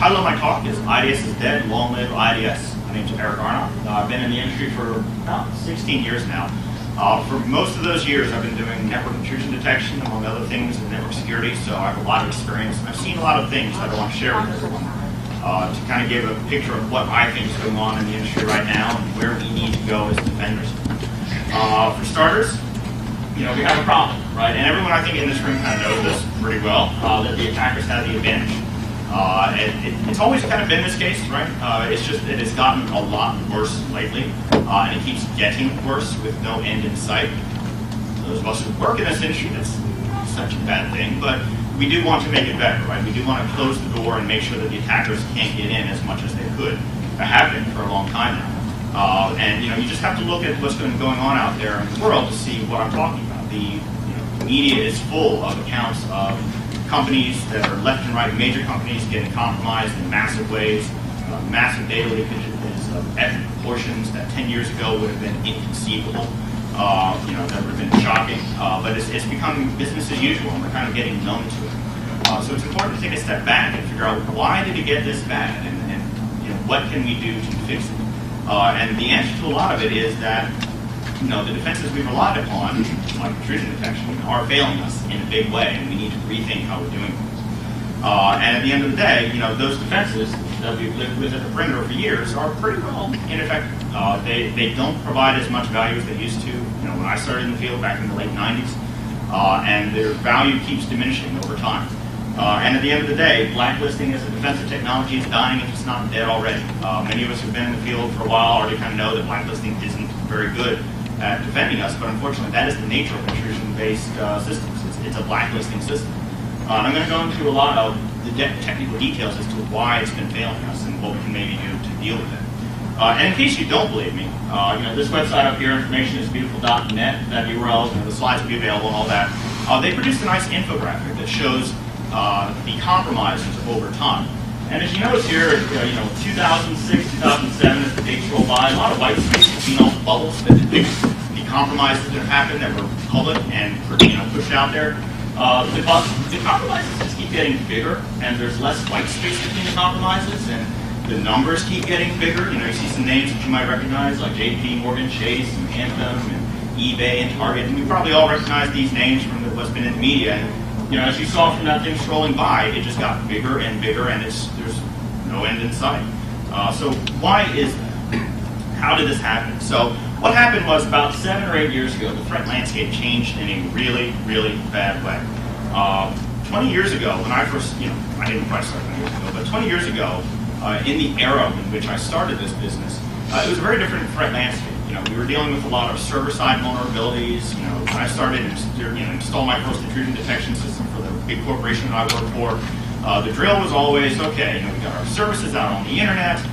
title of my talk is IDS is Dead, Long Live IDS. My name's Eric Arnott. I've been in the industry for about 16 years now. For most of those years, I've been doing network intrusion detection, among other things, and network security, so I have a lot of experience. I've seen a lot of things that I want to share with everyone to kind of give a picture of what I think is going on in the industry right now and where we need to go as defenders. For starters, we have a problem, right? And everyone, I think, in this room kind of knows this pretty well, that the attackers have the advantage. It's always kind of been this case, right? It's just it has gotten a lot worse lately, and it keeps getting worse with no end in sight. Those of us who work in this industry, that's not such a bad thing, but we do want to make it better, right? We do want to close the door and make sure that the attackers can't get in as much as they could. They have been for a long time now. And you just have to look at what's going on out there in the world to see what I'm talking about. The media is full of accounts of companies that are left and right, major companies getting compromised in massive ways. Massive data leakages of epic proportions that 10 years ago would have been inconceivable. That would have been shocking. But it's becoming business as usual, and we're kind of getting numb to it. So it's important to take a step back and figure out why did it get this bad, and what can we do to fix it. And the answer to a lot of it is that the defenses we've relied upon, like intrusion detection, are failing us in a big way, and we need to rethink how we're doing things. And at the end of the day, those defenses that we've lived with at the perimeter for years are pretty well ineffective. They don't provide as much value as they used to. When I started in the field back in the late 90s, and their value keeps diminishing over time. And at the end of the day, blacklisting as a defensive technology is dying if it's not dead already. Many of us who've been in the field for a while already kind of know that blacklisting isn't very good at defending us, but unfortunately that is the nature of intrusion-based systems. It's a blacklisting system. And I'm going to go into a lot of the technical details as to why it's been failing us and what we can maybe do to deal with it. And in case you don't believe me, this website up here, information is beautiful.net, that URL, the slides will be available and all that. They produced a nice infographic that shows the compromises over time. And as you notice here, 2006, 2007, as the dates roll by, a lot of white space between all the bubbles that depict the compromises that have happened that were public and pushed out there. The compromises just keep getting bigger, and there's less white space between the compromises, and the numbers keep getting bigger. You see some names that you might recognize, like JP Morgan Chase and Anthem and eBay and Target, and we probably all recognize these names from what's been in the media. And, as you saw from that thing scrolling by, it just got bigger and bigger, and there's no end in sight. So why is that? How did this happen? So what happened was about 7 or 8 years ago, the threat landscape changed in a really, really bad way. 20 years ago, when I first, I didn't quite start 20 years ago, but 20 years ago, in the era in which I started this business, it was a very different threat landscape. We were dealing with a lot of server-side vulnerabilities. When I started to install my first intrusion detection system for the big corporation that I worked for, the drill was always, okay, we got our services out on the internet.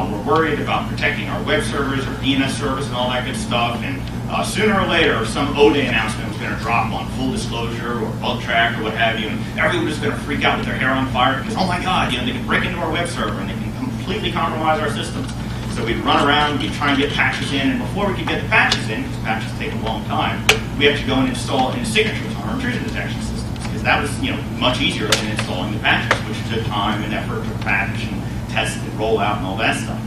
We're worried about protecting our web servers, our DNS service, and all that good stuff. And sooner or later, some O-Day announcement was going to drop on full disclosure or bug track or what have you, and everyone was going to freak out with their hair on fire because, oh my God, they can break into our web server and they can completely compromise our systems. So we'd run around, we'd try and get patches in, and before we could get the patches in, because patches take a long time, we had to go and install in signatures on our intrusion detection systems, because that was much easier than installing the patches, which took time and effort to patch and test and roll out and all that stuff.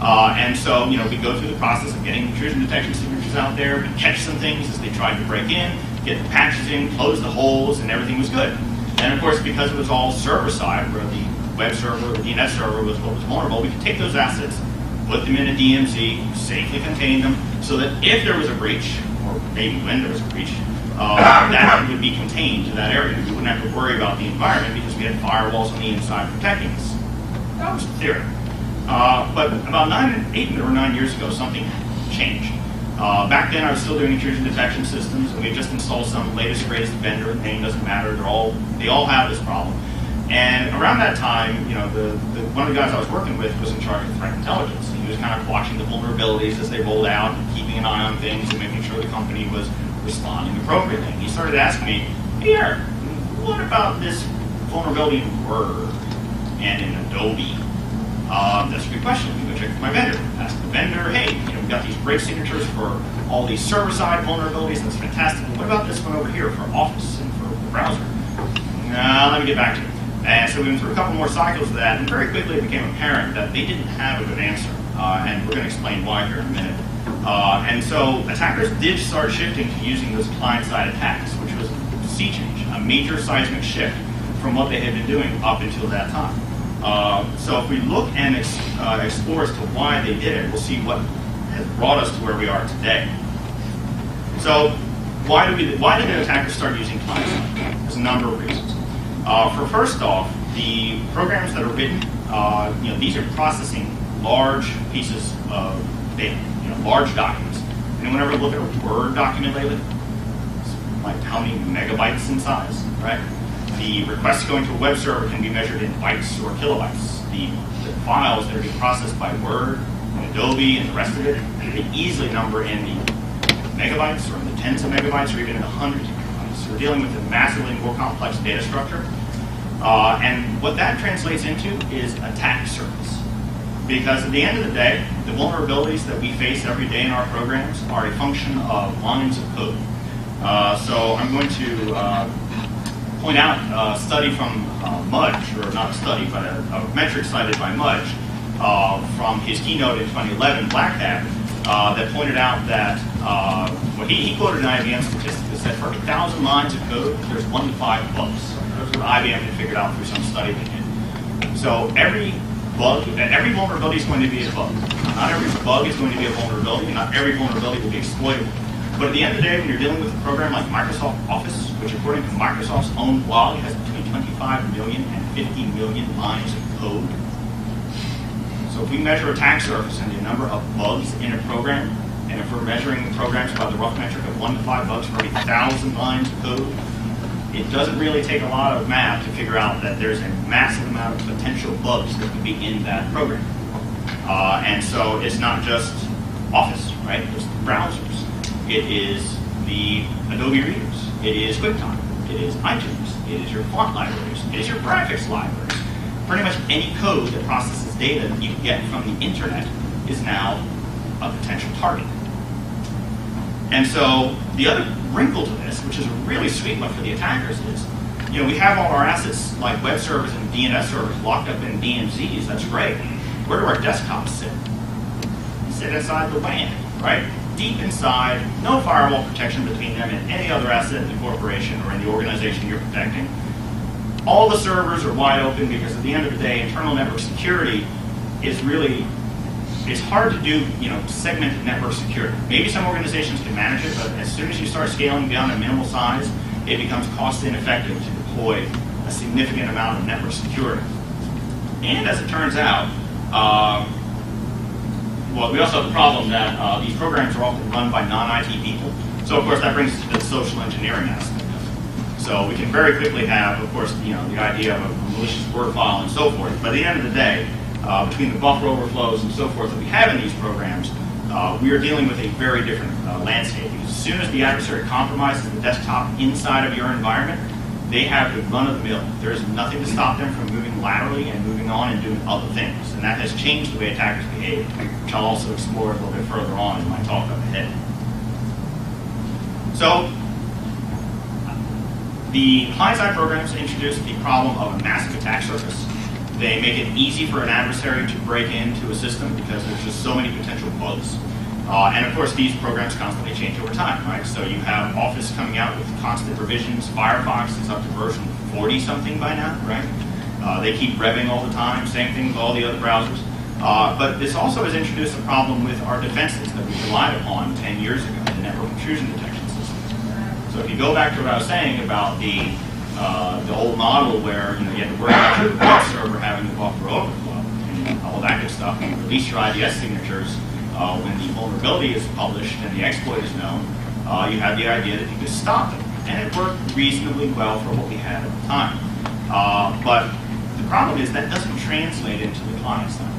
And so we go through the process of getting intrusion detection signatures out there, we catch some things as they tried to break in, get the patches in, close the holes, and everything was good. And of course, because it was all server-side, where the web server, the DNS server was what was vulnerable, we could take those assets, put them in a DMZ, safely contain them, so that if there was a breach, or maybe when there was a breach, that would be contained to that area. We wouldn't have to worry about the environment because we had firewalls on the inside protecting us. That was the theory. But about 8 or 9 years ago, something changed. Back then, I was still doing intrusion detection systems, and we had just installed some latest, greatest vendor. The name doesn't matter. They all have this problem. And around that time, one of the guys I was working with was in charge of threat intelligence. He was kind of watching the vulnerabilities as they rolled out and keeping an eye on things and making sure the company was responding appropriately. And he started asking me, hey, Eric, what about this vulnerability in Word and in Adobe? That's a good question. We go check with my vendor. Ask the vendor, hey, we've got these break signatures for all these server-side vulnerabilities. That's fantastic. But what about this one over here for Office and for the browser? Let me get back to it. And so we went through a couple more cycles of that, and very quickly it became apparent that they didn't have a good answer. And we're going to explain why here in a minute. And so attackers did start shifting to using those client-side attacks, which was a sea change, a major seismic shift from what they had been doing up until that time. So if we look and explore as to why they did it, we'll see what has brought us to where we are today. So why did the attackers start using client-side? There's a number of reasons. For first off, the programs that are written, these are processing large pieces of data, large documents. Anyone ever look at a Word document lately? It's like how many megabytes in size, right? The requests going to a web server can be measured in bytes or kilobytes. The files that are being processed by Word and Adobe and the rest of it, they easily number in the megabytes or in the tens of megabytes or even in the hundreds of megabytes. So we're dealing with a massively more complex data structure. And what that translates into is attack surface. Because at the end of the day, the vulnerabilities that we face every day in our programs are a function of lines of code. So I'm going to point out a study from Mudge, or not a study, but a metric cited by Mudge from his keynote in 2011, Black Hat, that pointed out that, he quoted an IBM statistic that said for every 1,000 lines of code, there's 1 to 5 bugs. That's what IBM had figured out through some study they did. So every vulnerability is going to be a bug. Not every bug is going to be a vulnerability, and not every vulnerability will be exploitable. But at the end of the day, when you're dealing with a program like Microsoft Office, which according to Microsoft's own blog has between 25 million and 50 million lines of code. So if we measure attack surface and the number of bugs in a program, and if we're measuring the programs by the rough metric of 1 to 5 bugs for every 1,000 lines of code, it doesn't really take a lot of math to figure out that there's a massive amount of potential bugs that could be in that program. And so it's not just Office, right? It's the browsers. It is the Adobe readers. It is QuickTime. It is iTunes. It is your font libraries. It is your graphics libraries. Pretty much any code that processes data that you get from the internet is now a potential target. And so the other wrinkle to this, which is a really sweet one for the attackers, is we have all our assets like web servers and DNS servers locked up in DMZs. That's great. Where do our desktops sit? They sit inside the WAN, right? Deep inside, no firewall protection between them and any other asset in the corporation or in the organization you're protecting. All the servers are wide open because at the end of the day, internal network security is really, it's hard to do, segmented network security. Maybe some organizations can manage it, but as soon as you start scaling beyond a minimal size, it becomes cost ineffective to deploy a significant amount of network security. And as it turns out, we also have the problem that these programs are often run by non-IT people. So of course that brings us to the social engineering aspect of it. So we can very quickly have, of course, the idea of a malicious Word file and so forth. But at the end of the day, between the buffer overflows and so forth that we have in these programs, we are dealing with a very different landscape. Because as soon as the adversary compromises the desktop inside of your environment, they have the run-of-the-mill. There is nothing to stop them from moving laterally and moving on and doing other things. And that has changed the way attackers behave, which I'll also explore a little bit further on in my talk up ahead. So, the client-side programs introduce the problem of a massive attack surface. They make it easy for an adversary to break into a system because there's just so many potential bugs. And of course, these programs constantly change over time, right? So you have Office coming out with constant revisions. Firefox is up to version 40-something by now, right? They keep revving all the time. Same thing with all the other browsers. But this also has introduced a problem with our defenses that we relied upon 10 years ago, the network intrusion detection system. So if you go back to what I was saying about the old model where you had to worry about your web server having the buffer overflow and all that good stuff, and you release your IDS signatures when the vulnerability is published and the exploit is known, you had the idea that you could stop it. And it worked reasonably well for what we had at the time. But the problem is that doesn't translate into the client side.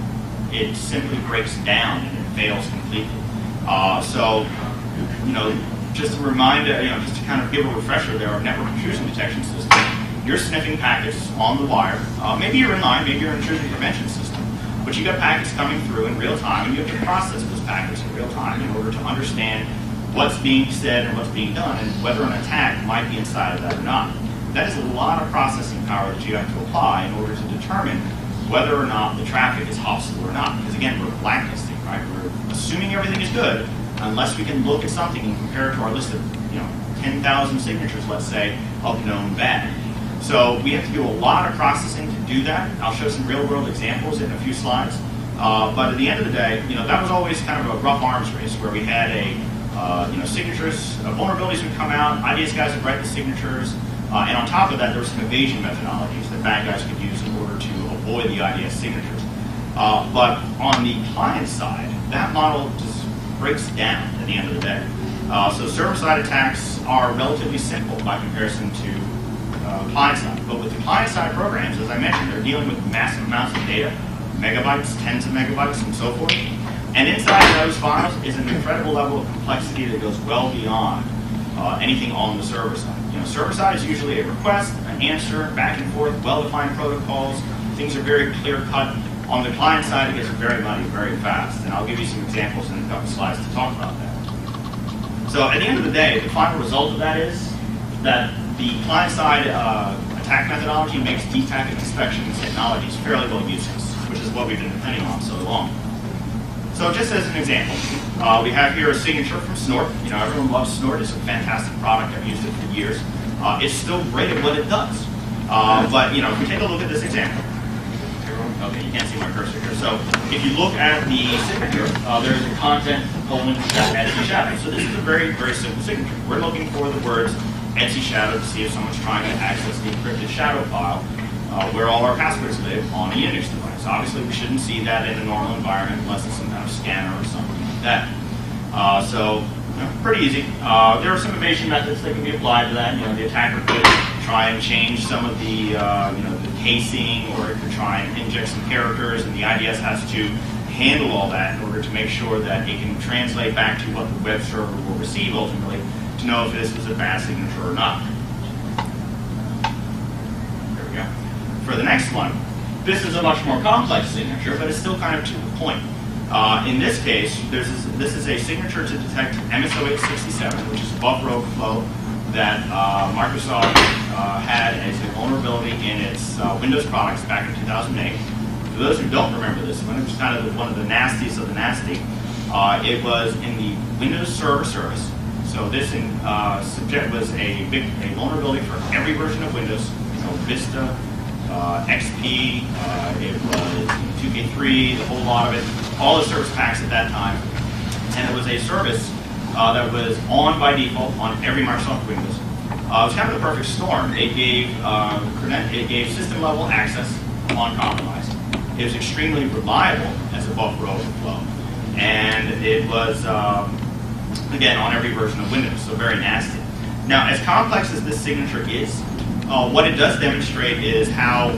It simply breaks down and it fails completely. So, just a reminder, just to kind of give a refresher there, our network intrusion detection system, you're sniffing packets on the wire. Maybe you're in line, maybe you're an intrusion prevention system. But you got packets coming through in real time, and you have to process those packets in real time in order to understand what's being said and what's being done, and whether an attack might be inside of that or not. that is a lot of processing power that you have to apply in order to determine whether or not the traffic is hostile or not. Because again, we're blacklisting, right? We're assuming everything is good unless we can look at something and compare it to our list of 10,000 signatures, let's say, of known bad. So we have to do a lot of processing to do that. I'll show some real-world examples in a few slides. But at the end of the day, that was always kind of a rough arms race where we had signatures, vulnerabilities would come out, IDS guys would write the signatures, and on top of that, there were some evasion methodologies that bad guys could use in order to avoid the IDS signatures. But on the client side, that model just breaks down at the end of the day. So server-side attacks are relatively simple by comparison to client-side. But with the client-side programs, as I mentioned, they're dealing with massive amounts of data, megabytes, tens of megabytes, and so forth. And inside those files is an incredible level of complexity that goes well beyond anything on the server side. Server side is usually a request, an answer, back and forth, well-defined protocols. Things are very clear-cut. On the client side, it gets very muddy very fast. And I'll give you some examples in a couple slides to talk about that. So at the end of the day, the final result of that is that the client-side attack methodology makes DTAC and inspection technologies fairly well useless, which is what we've been depending on so long. So just as an example, we have here a signature from Snort. Everyone loves Snort. It's a fantastic product. I've used it for years. It's still great at what it does. But if we take a look at this example, okay, you can't see my cursor here. So if you look at the signature, there's a content colon Etsy shadow. So this is a very, very simple signature. We're looking for the words Etsy shadow to see if someone's trying to access the encrypted shadow file where all our passwords live on a Unix device. Obviously, we shouldn't see that in a normal environment unless it's some kind of scanner or something like that. So pretty easy. There are some evasion methods that can be applied to that. The attacker could try and change some of the the casing, or it could try and inject some characters, and the IDS has to handle all that in order to make sure that it can translate back to what the web server will receive ultimately to know if this was a bad signature or not. There we go. For the next one, this is a much more complex signature, but it's still kind of to the point. In this case, this is a signature to detect MS-0867, which is a buffer overflow that Microsoft had as a vulnerability in its Windows products back in 2008. For those who don't remember this one, it was kind of one of the nasties of the nasty. It was in the Windows Server Service. So this was a vulnerability for every version of Windows. Vista, XP, it was 2K3, the whole lot of it, all the service packs at that time. And it was a service that was on by default on every Microsoft Windows. It was kind of the perfect storm. It gave system-level access uncompromised. It was extremely reliable as a buffer overflow. And it was, again, on every version of Windows, so very nasty. Now, as complex as this signature is, what it does demonstrate is how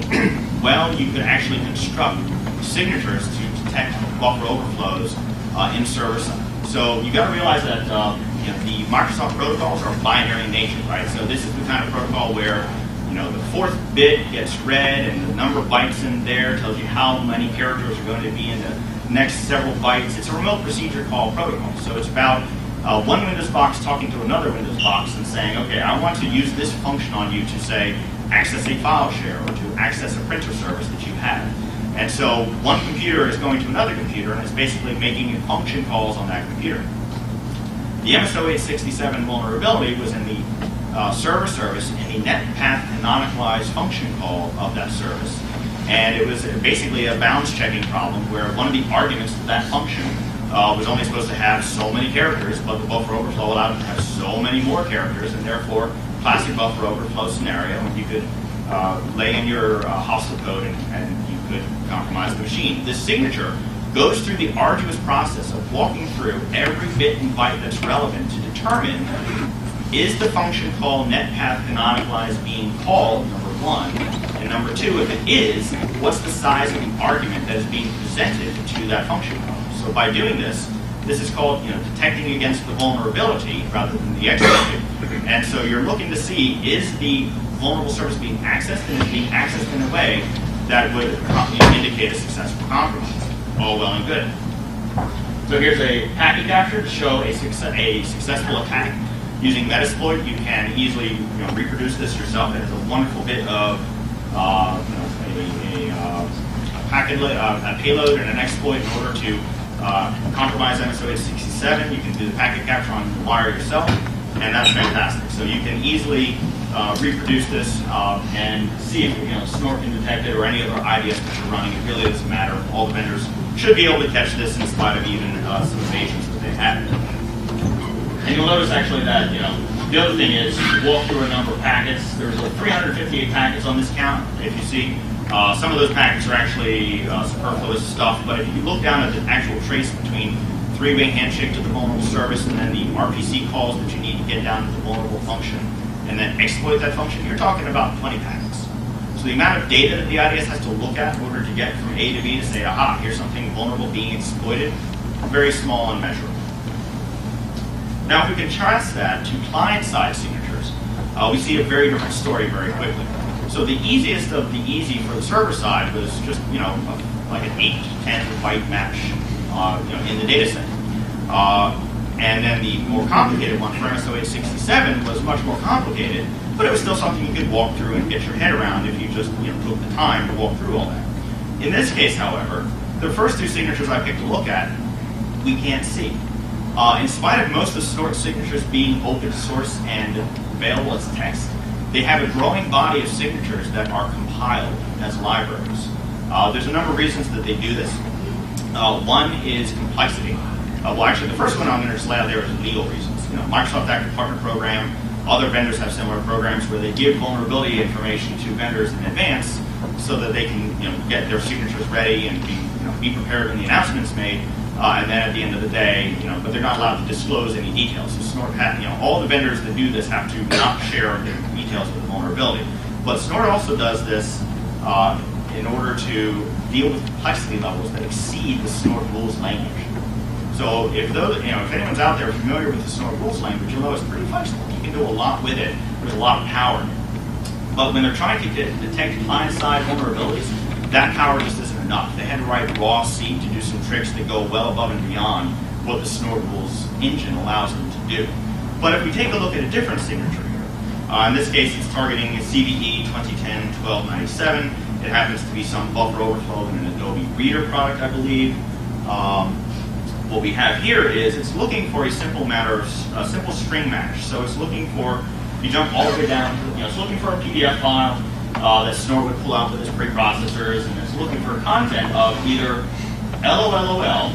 well you could actually construct signatures to detect buffer overflows in server-side. So you got to realize that the Microsoft protocols are binary in nature, right? So this is the kind of protocol where the fourth bit gets read and the number of bytes in there tells you how many characters are going to be in the next several bytes. It's a remote procedure call protocol. So it's about one Windows box talking to another Windows box and saying, okay, I want to use this function on you to, say, access a file share or to access a printer service that you have. And so one computer is going to another computer and it's basically making function calls on that computer. The MS-0867 vulnerability was in the server service in the net path canonicalized function call of that service. And it was basically a bounds checking problem where one of the arguments to that function was only supposed to have so many characters, but the buffer overflow allowed it to have so many more characters, and therefore, classic buffer overflow scenario, and you could lay in your hostile code and you could compromise the machine. This signature goes through the arduous process of walking through every bit and byte that's relevant to determine, is the function call netpath canonicalized being called, number one, and number two, if it is, what's the size of the argument that is being presented to that function call? So by doing this, this is called detecting against the vulnerability rather than the exploit. And so you're looking to see, is the vulnerable service being accessed, and is it being accessed in a way that would indicate a successful compromise. All well and good. So here's a packet capture to show a successful attack. Using Metasploit, you can easily reproduce this yourself. It has a wonderful bit of a payload and an exploit in order to compromise MSO867. You can do the packet capture on the wire yourself, and that's fantastic. So you can easily reproduce this and see if Snort can detect it or any other IDS that you're running. It really doesn't matter. All the vendors should be able to catch this in spite of even some evasions that they have. And you'll notice actually that the other thing is you walk through a number of packets. There's 358 packets on this count. If you see, some of those packets are actually superfluous stuff. But if you look down at the actual trace between three-way handshake to the vulnerable service and then the RPC calls that you need to get down to the vulnerable function and then exploit that function, you're talking about 20 packets. So the amount of data that the IDS has to look at in order to get from A to B to say, aha, here's something vulnerable being exploited, very small and measurable. Now, if we contrast that to client-side signatures, we see a very different story very quickly. So the easiest of the easy for the server side was just, like an 8 to 10 byte match, in the data set. And then the more complicated one for MSO867 was much more complicated, but it was still something you could walk through and get your head around if you just took the time to walk through all that. In this case, however, the first two signatures I picked a look at, we can't see. In spite of most of Snort signatures being open source and available as text, they have a growing body of signatures that are compiled as libraries. There's a number of reasons that they do this. One is complexity. Well, actually, the first one I'm going to just lay out there is legal reasons. Microsoft Active Partner Program, other vendors have similar programs where they give vulnerability information to vendors in advance so that they can get their signatures ready and be prepared when the announcement's made. And then at the end of the day, but they're not allowed to disclose any details. So Snort all the vendors that do this have to not share the details of the vulnerability. But Snort also does this in order to deal with complexity levels that exceed the Snort rules language. So if anyone's out there familiar with the Snort rules language, you'll know it's pretty flexible. You can do a lot with it. There's a lot of power in it. But when they're trying to detect client-side vulnerabilities, that power just isn't enough. They had to write raw C to do some tricks that go well above and beyond what the Snort rules engine allows them to do. But if we take a look at a different signature here, in this case it's targeting CVE 2010-1297. It happens to be some buffer overflow in an Adobe Reader product, I believe. What we have here is it's looking for a simple string match. So it's looking for, you jump all the way down, it's looking for a PDF file that Snort would pull out with its preprocessors, and it's looking for content of either LOLOL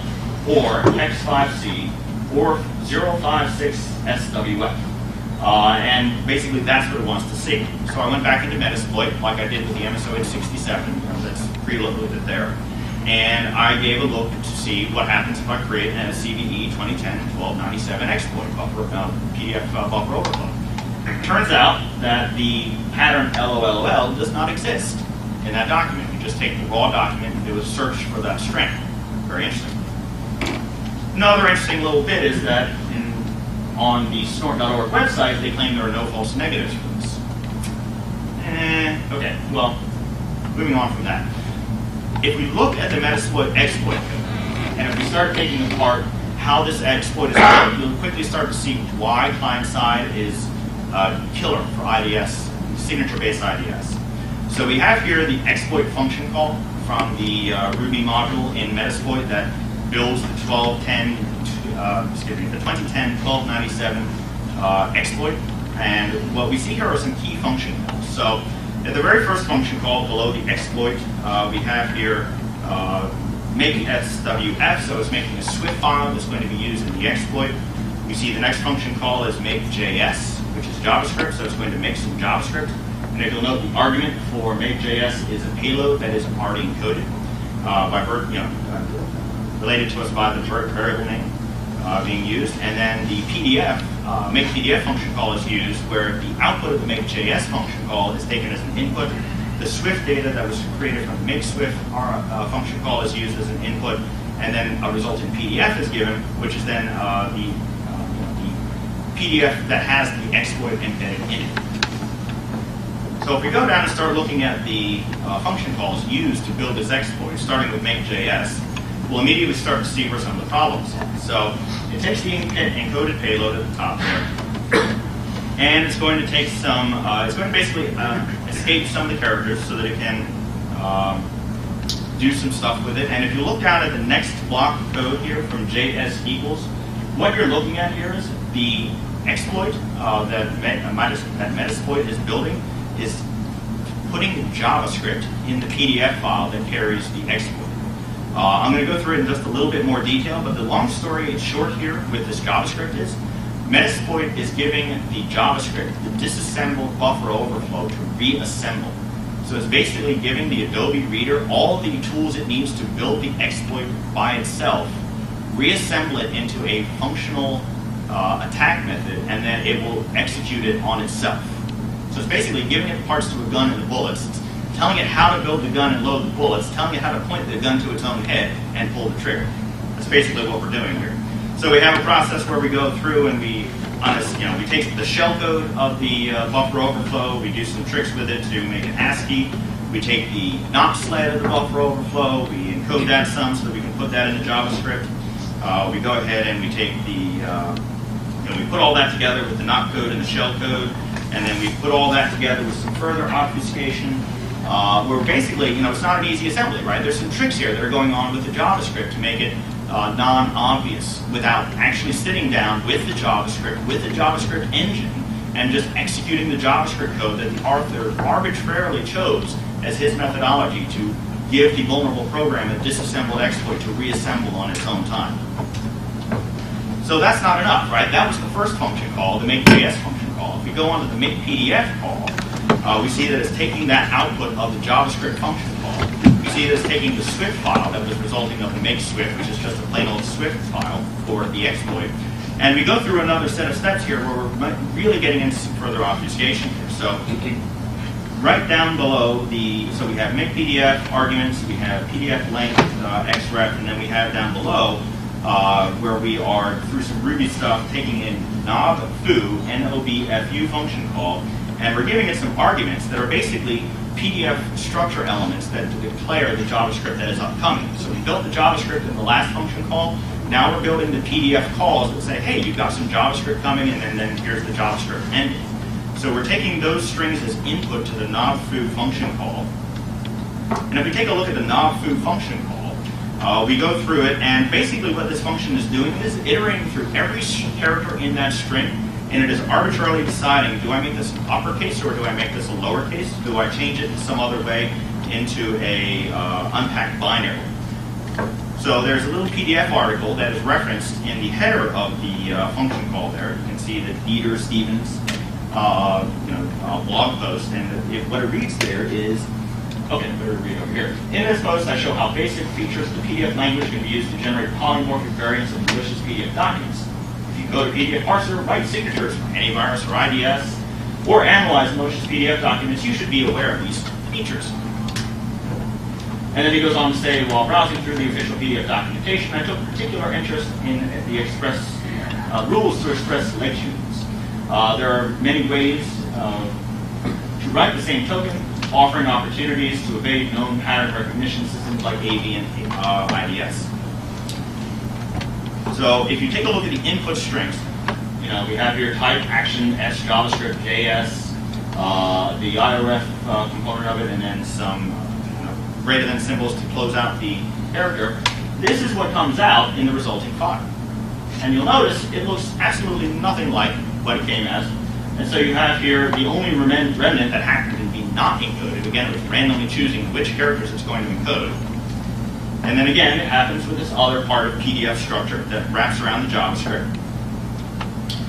or Hex5C or 056SWF. And basically that's what it wants to see. So I went back into Metasploit like I did with the MSO867, that's preloaded there. And I gave a look to see what happens if I create a CVE 2010-1297 exploit buffer, PDF buffer overflow. It turns out that the pattern LOLOL does not exist in that document. You just take the raw document and do a search for that string. Very interesting. Another interesting little bit is that on the snort.org website, they claim there are no false negatives for this. Okay, well, moving on from that. If we look at the Metasploit exploit code, and if we start taking apart how this exploit is done, you'll quickly start to see why client-side is killer for IDS, signature-based IDS. So we have here the exploit function call from the Ruby module in Metasploit that builds the 2010-1297 exploit. And what we see here are some key function calls. So at the very first function call below the exploit, we have here make SWF, so it's making a Swift file that's going to be used in the exploit. We see the next function call is make.js, which is JavaScript, so it's going to make some JavaScript. And if you'll note, the argument for make.js is a payload that is already encoded related to us by the variable name being used. And then the PDF, make PDF function call is used, where the output of the make.js function call is taken as an input. The Swift data that was created from the make Swift function call is used as an input, and then a resulting PDF is given, which is then the PDF that has the exploit embedded in it. So if we go down and start looking at the function calls used to build this exploit, starting with make.js, we'll immediately start to see where some of the problems are. So it takes the encoded payload at the top there, and it's going to take some, it's going to basically escape some of the characters so that it can do some stuff with it. And if you look down at the next block of code here from JS equals, what you're looking at here is the exploit that Metasploit is building is putting JavaScript in the PDF file that carries the exploit. I'm going to go through it in just a little bit more detail, but the long story short here with this JavaScript is Metasploit is giving the JavaScript the disassembled buffer overflow to reassemble. So it's basically giving the Adobe Reader all the tools it needs to build the exploit by itself, reassemble it into a functional attack method, and then it will execute it on itself. So it's basically giving it parts to a gun and the bullets. It's telling it how to build the gun and load the bullets, telling it how to point the gun to its own head and pull the trigger. That's basically what we're doing here. So we have a process where we go through and we take the shell code of the buffer overflow, we do some tricks with it to make it ASCII. We take the NOP sled of the buffer overflow, we encode that some so that we can put that into JavaScript. We go ahead and we take the, we put all that together with the NOP code and the shell code, and then we put all that together with some further obfuscation. Where basically, it's not an easy assembly, right? There's some tricks here that are going on with the JavaScript to make it non-obvious without actually sitting down with the JavaScript engine, and just executing the JavaScript code that the author arbitrarily chose as his methodology to give the vulnerable program a disassembled exploit to reassemble on its own time. So that's not enough, right? That was the first function call, the make.js function call. If we go on to the make.pdf call, we see that it's taking that output of the JavaScript function call. We see that it's taking the Swift file that was resulting of the make Swift, which is just a plain old Swift file for the exploit. And we go through another set of steps here where we're really getting into some further obfuscation here. So right down below so we have make PDF arguments, we have PDF length, xref, and then we have down below where we are, through some Ruby stuff, taking in nobfu, N-O-B-F-U function call, and we're giving it some arguments that are basically PDF structure elements that declare the JavaScript that is upcoming. So we built the JavaScript in the last function call. Now we're building the PDF calls that say, hey, you've got some JavaScript coming, and then here's the JavaScript ending. So we're taking those strings as input to the nobfu function call. And if we take a look at the nobfu function call, we go through it, and basically what this function is doing is iterating through every character in that string, and it is arbitrarily deciding, do I make this uppercase or do I make this a lowercase? Do I change it in some other way into a unpacked binary? So there's a little PDF article that is referenced in the header of the function call there. You can see the Dieter Stevens blog post, and what it reads there is, okay, better read over here. In this post, I show how basic features of the PDF language can be used to generate polymorphic variants of malicious PDF documents. If you go to PDF Parser, write signatures for antivirus or IDS, or analyze malicious PDF documents, you should be aware of these features. And then he goes on to say, while browsing through the official PDF documentation, I took particular interest in the rules to express selections. There are many ways to write the same token, offering opportunities to evade known pattern recognition systems like AV and IDS. So if you take a look at the input strings, we have here type, action, S, JavaScript, JS, the IRF component of it, and then some greater than symbols to close out the character. This is what comes out in the resulting file. And you'll notice it looks absolutely nothing like what it came as. And so you have here the only remnant that happened to be not encoded. Again, it was randomly choosing which characters it's going to encode. And then again, it happens with this other part of PDF structure that wraps around the JavaScript.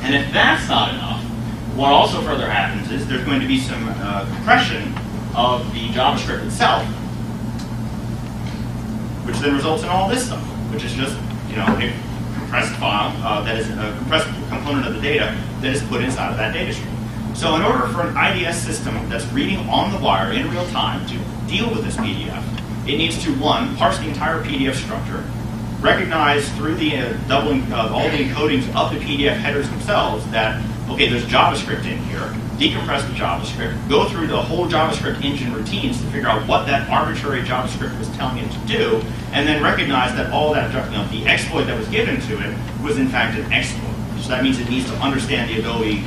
And if that's not enough, what also further happens is there's going to be some compression of the JavaScript itself, which then results in all this stuff, which is just a compressed file that is a compressed component of the data that is put inside of that data stream. So in order for an IDS system that's reading on the wire in real time to deal with this PDF, it needs to, one, parse the entire PDF structure, recognize through the doubling all the encodings of the PDF headers themselves that, okay, there's JavaScript in here, decompress the JavaScript, go through the whole JavaScript engine routines to figure out what that arbitrary JavaScript was telling it to do, and then recognize that all that, the exploit that was given to it was in fact an exploit. So that means it needs to understand the Adobe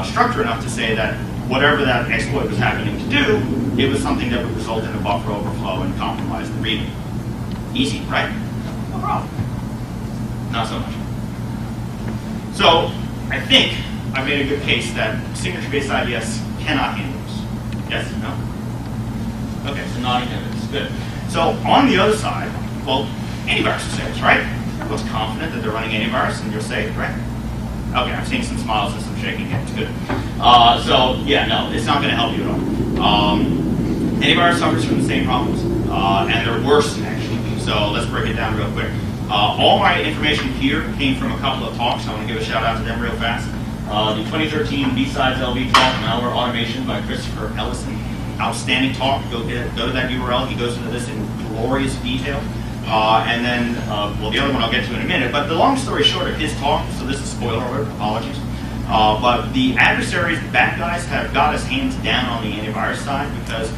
structure enough to say that whatever that exploit was happening to do, it was something that would result in a buffer overflow and compromise the reading. Easy, right? No problem. Not so much. So I think I made a good case that signature-based IDS cannot handle this. Yes? No? Okay, so nodding evidence. Good. So on the other side, well, antivirus is safe, right? Everyone's confident that they're running antivirus and you're safe, right? Okay, I'm seeing some smiles and some shaking hands. Good. So yeah, no, it's not going to help you at all. Antivirus suffers from the same problems, and they're worse actually. So let's break it down real quick. All my information here came from a couple of talks. I want to give a shout out to them real fast. The 2013 BSides LV talk, Malware Automation by Christopher Ellison. Outstanding talk. Go to that URL. He goes into this in glorious detail. And then, well, the other one I'll get to in a minute. But the long story short of his talk, so this is spoiler alert, apologies. But the adversaries, the bad guys, have got us hands down on the antivirus side because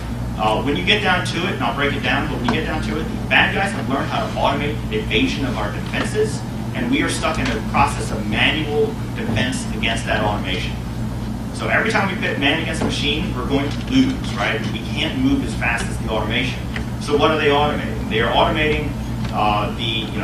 when you get down to it, and I'll break it down, but when you get down to it, the bad guys have learned how to automate evasion of our defenses, and we are stuck in a process of manual defense against that automation. So every time we pit man against machine, we're going to lose, right? We can't move as fast as the automation. So what are they automating? They are automating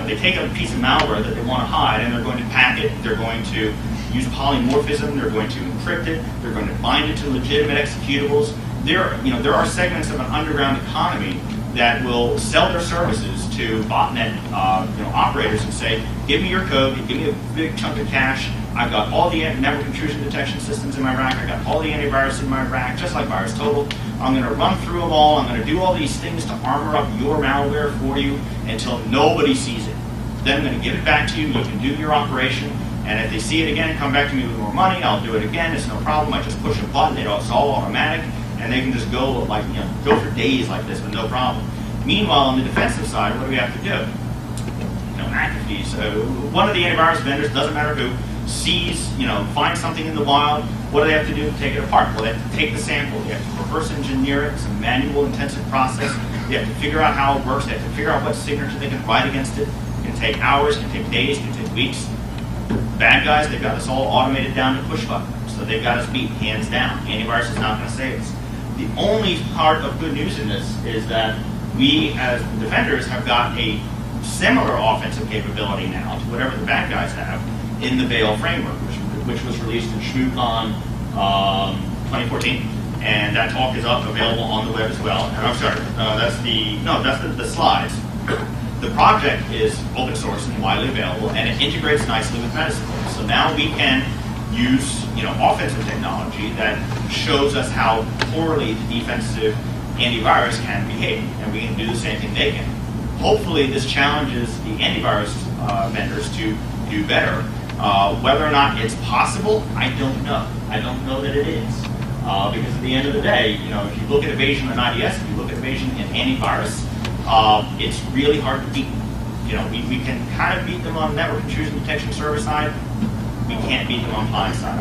they take a piece of malware that they want to hide and they're going to pack it, they're going to use polymorphism, they're going to encrypt it, they're going to bind it to legitimate executables. There are segments of an underground economy that will sell their services to botnet operators and say, give me your code, give me a big chunk of cash, I've got all the network intrusion detection systems in my rack, I've got all the antivirus in my rack, just like VirusTotal. I'm going to run through them all, I'm going to do all these things to armor up your malware for you until nobody sees it. Then I'm going to give it back to you, you can do your operation, and if they see it again, come back to me with more money, I'll do it again, it's no problem, I just push a button, it's all automatic, and they can just go go for days like this with no problem. Meanwhile, on the defensive side, what do we have to do? McAfee. So one of the antivirus vendors, doesn't matter who, sees, finds something in the wild. What do they have to do to take it apart? Well, they have to take the sample. They have to reverse engineer it. It's a manual, intensive process. They have to figure out how it works. They have to figure out what signature they can write against it. It can take hours, it can take days, it can take weeks. Bad guys, they've got us all automated down to push button. So they've got us beat hands down. Antivirus is not going to save us. The only part of good news in this is that we, as defenders, have got a similar offensive capability now to whatever the bad guys have in the Veil framework, which was released in ShmooCon 2014, and that talk is up, available on the web as well. And I'm sorry, that's the slides. The project is open source and widely available, and it integrates nicely with Metasploit. So now we can use offensive technology that shows us how poorly the defensive antivirus can behave, and we can do the same thing they can. Hopefully this challenges the antivirus vendors to do better. Whether or not it's possible, I don't know. I don't know that it is. Because at the end of the day, if you look at evasion in IDS, if you look at evasion in antivirus, it's really hard to beat. We can kind of beat them on network intrusion detection server side. We can't beat them on client side.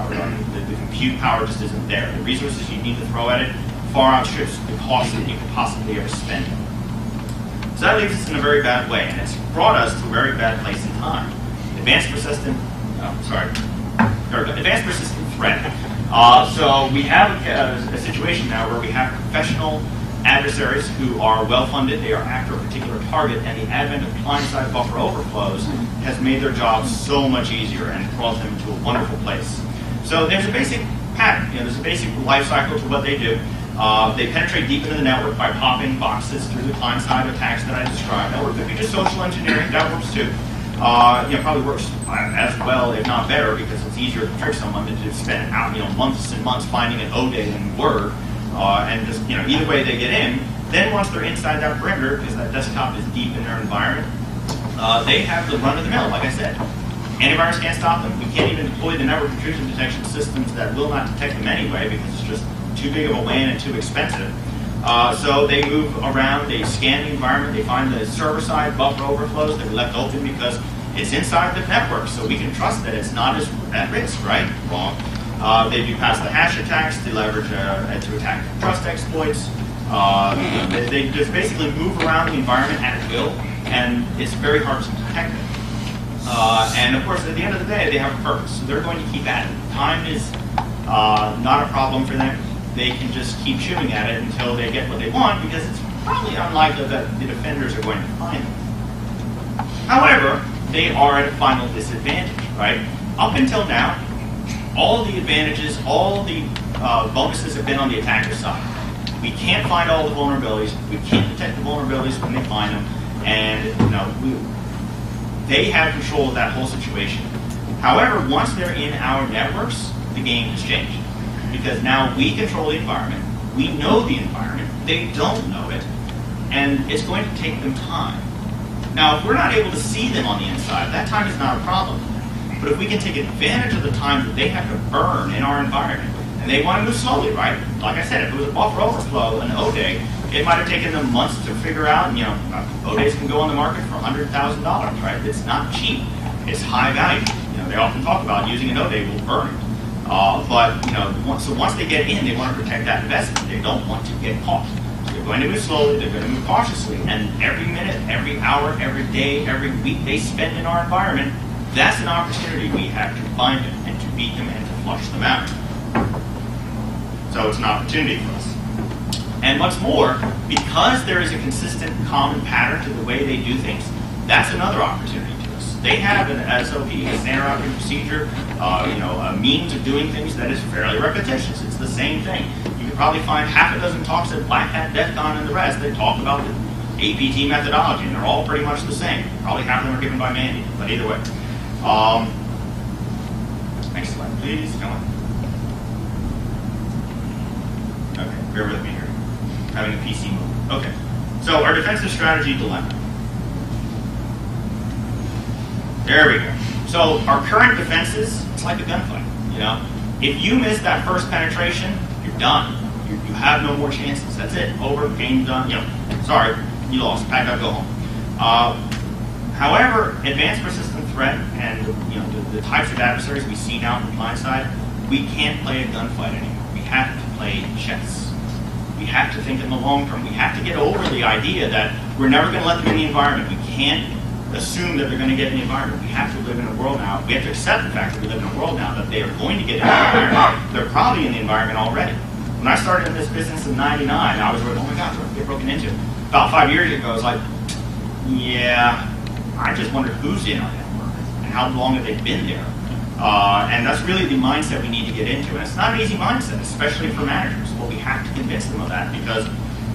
The compute power just isn't there. The resources you need to throw at it far outstrips the cost that you could possibly ever spend. So that leaves us in a very bad way, and it's brought us to a very bad place in time. Advanced persistent threat. So we have a situation now where we have professional adversaries who are well-funded, they are after a particular target, and the advent of client-side buffer overflows has made their jobs so much easier and brought them to a wonderful place. So there's a basic pattern, there's a basic life cycle to what they do. They penetrate deep into the network by popping boxes through the client-side attacks that I described. Or it could be just social engineering, that works too. Probably works as well, if not better, because it's easier to trick someone than to spend months and months finding an O-day in Word, and just either way they get in. Then once they're inside that perimeter, because that desktop is deep in their environment, they have the run of the mill. Like I said, antivirus can't stop them. We can't even deploy the network intrusion detection systems that will not detect them anyway, because it's just too big of a WAN and too expensive. So they move around, they scan the environment, they find the server-side buffer overflows that are left open because it's inside the network, so we can trust that it's not as at risk, right? Wrong. They do pass the hash attacks, they leverage to attack trust exploits. They just basically move around the environment at will, and it's very hard to detect it. And of course, at the end of the day, they have a purpose, so they're going to keep at it. Time is Not a problem for them. They can just keep shooting at it until they get what they want, because it's probably unlikely that the defenders are going to find them. However, they are at a final disadvantage, right? Up until now, all the advantages, all the bonuses have been on the attacker's side. We can't find all the vulnerabilities. We can't detect the vulnerabilities when they find them, and they have control of that whole situation. However, once they're in our networks, the game has changed, because now we control the environment. We know the environment. They don't know it, and it's going to take them time. Now, if we're not able to see them on the inside, that time is not a problem. But if we can take advantage of the time that they have to burn in our environment, and they want to move slowly, right? Like I said, if it was a buffer overflow, an O-Day, it might have taken them months to figure out, O-Days can go on the market for $100,000, right? It's not cheap. It's high value. They often talk about using an O-Day will burn it. So once they get in, they want to protect that investment. They don't want to get caught. So they're going to move slowly, they're going to move cautiously, and every minute, every hour, every day, every week they spend in our environment, that's an opportunity we have to find them and to beat them and to flush them out. So it's an opportunity for us. And what's more, because there is a consistent common pattern to the way they do things, that's another opportunity to us. They have an SOP, a standard operating procedure, a means of doing things that is fairly repetitious. It's the same thing. You could probably find half a dozen talks at Black Hat, DEF CON, and the rest that talk about the APT methodology, and they're all pretty much the same. Probably half of them are given by Mandy, but either way. Next slide, please. Come on. Okay, bear with me here. Having a PC mode. Okay, so our defensive strategy dilemma. There we go. So our current defenses, it's like a gunfight. If you miss that first penetration, you're done. You have no more chances. That's it. Over. Game done. Sorry, you lost. Pack up. Go home. However, advanced persistent threat and the types of adversaries we see now from the client side, we can't play a gunfight anymore. We have to play chess. We have to think in the long term. We have to get over the idea that we're never going to let them in the environment. We can't assume that they're going to get in the environment. We have to live in a world now. We have to accept the fact that we live in a world now that they are going to get in the environment. They're probably in the environment already. When I started in this business in '99, I was like, oh my gosh, we're going to get broken into. About 5 years ago, I was like, yeah, I just wondered who's in our network and how long have they been there. And that's really the mindset we need to get into. And it's not an easy mindset, especially for managers. But we have to convince them of that, because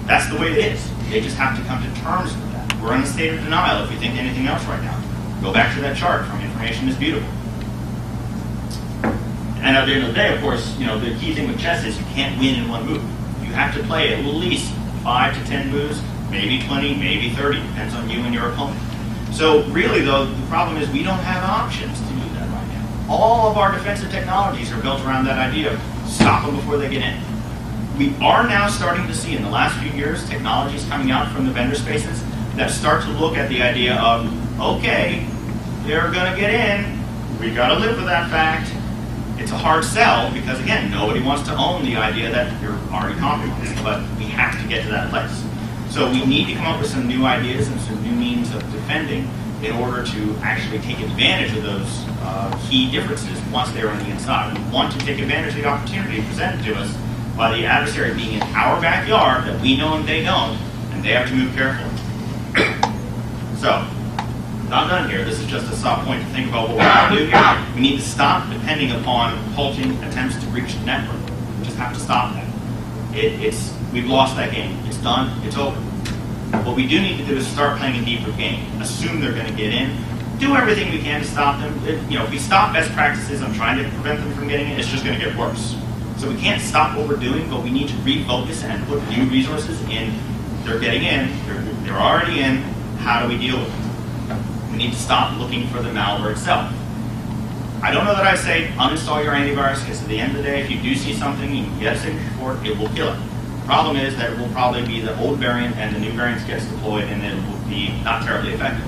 that's the way it is. They just have to come to terms with that. We're in a state of denial if we think anything else right now. Go back to that chart from Information is Beautiful. And at the end of the day, of course, the key thing with chess is you can't win in one move. You have to play at least 5 to 10 moves, maybe 20, maybe 30, depends on you and your opponent. So really, though, the problem is we don't have options to do that right now. All of our defensive technologies are built around that idea of stop them before they get in. We are now starting to see in the last few years technologies coming out from the vendor spaces that start to look at the idea of, okay, they're going to get in. We got to live with that fact. It's a hard sell because, again, nobody wants to own the idea that you're already compromised, but we have to get to that place. So we need to come up with some new ideas and some new means of defending in order to actually take advantage of those key differences once they're on the inside. We want to take advantage of the opportunity presented to us by the adversary being in our backyard that we know and they don't, and they have to move carefully. So, not done here. This is just a stop point to think about what we're going to do here. We need to stop depending upon halting attempts to breach the network. We just have to stop that. We've lost that game. It's done. It's over. What we do need to do is start playing a deeper game. Assume they're going to get in. Do everything we can to stop them. If we stop best practices on trying to prevent them from getting in, it's just going to get worse. So we can't stop what we're doing, but we need to refocus and put new resources in. They're getting in. They're already in. How do we deal with them? We need to stop looking for the malware itself. I don't know that I say uninstall your antivirus, because at the end of the day, if you do see something, you can get a signature for it, it will kill it. The problem is that it will probably be the old variant and the new variant gets deployed and it will be not terribly effective.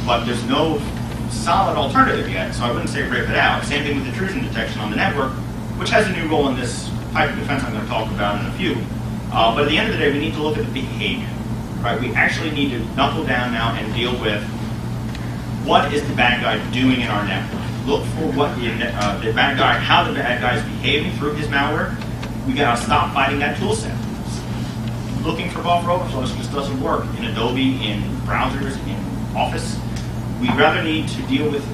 But there's no solid alternative yet, so I wouldn't say rip it out. Same thing with intrusion detection on the network, which has a new role in this type of defense I'm going to talk about in a few. But at the end of the day, we need to look at the behavior. Right? We actually need to knuckle down now and deal with what is the bad guy doing in our network. look for what the bad guy, how the bad guy is behaving through his malware. We got to stop fighting that tool set. Looking for buffer overflows just doesn't work in Adobe, in browsers, in Office. We rather need to deal with